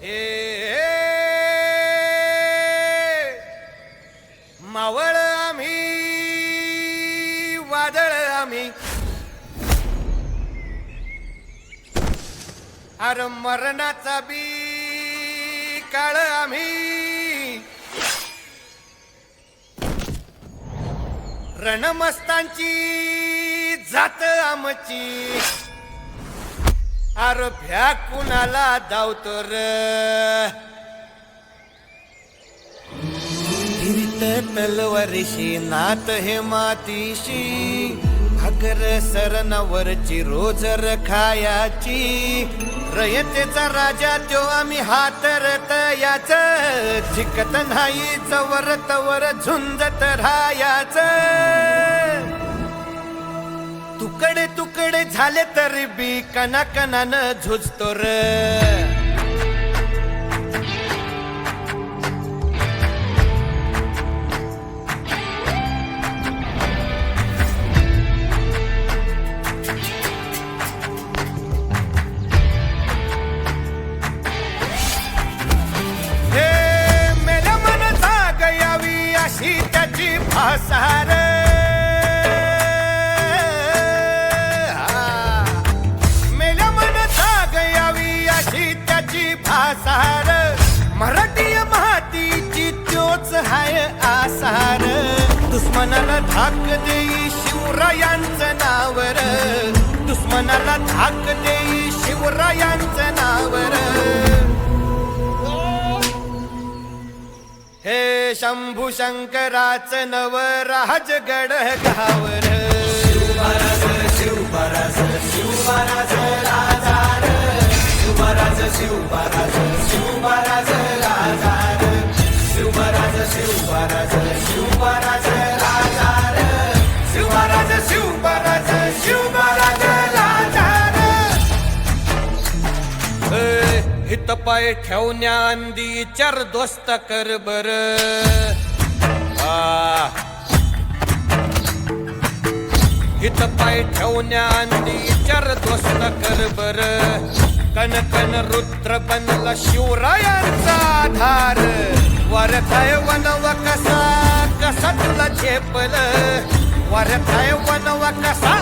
हे मावळ आम्ही वादळ आम्ही अरे मरणाचा बी काळ आम्ही रणमस्तांची जात आमची अरे भ्या कुणाला धावतो र हिरीत तलवारीशी नात हे मातीशी भाकर सरणावरची रोजर खायाची रयतेचा राजा त्यो आम्ही हातरत याच जिकत नाही चवर तवर झुंजत राहायाच तुकडे तुकडे झाले तरी बी कणाकणानं झुजतो र त्याची भासार मेल्या मन जाग यावी अशी त्याची भासार मराठी मातीची त्योच हाय आसार दुश्मनाला धाक देई शिवरायांचं नावर दुश्मनाला धाक देई शिवरायांचं नावर हे शंभू शंकराचं नव राजगड गावर शिवराज शिवराज शिवराज राजार शिवराज शिवराज शिवराज राजार शिवराज शिवराज शिवराज राजार शिवराज शिवराज शिवराज राजार हित पाय ठेवण्या अंदी चार दोस्त कर बर हित पाय ठेवण्या अंदी चार दोस्त कर बर कन कन रुद्र बनला शिवरायांचा आधार वरखाय वनवा कसा कसा तुला झेपल वरखाय वनवा कसा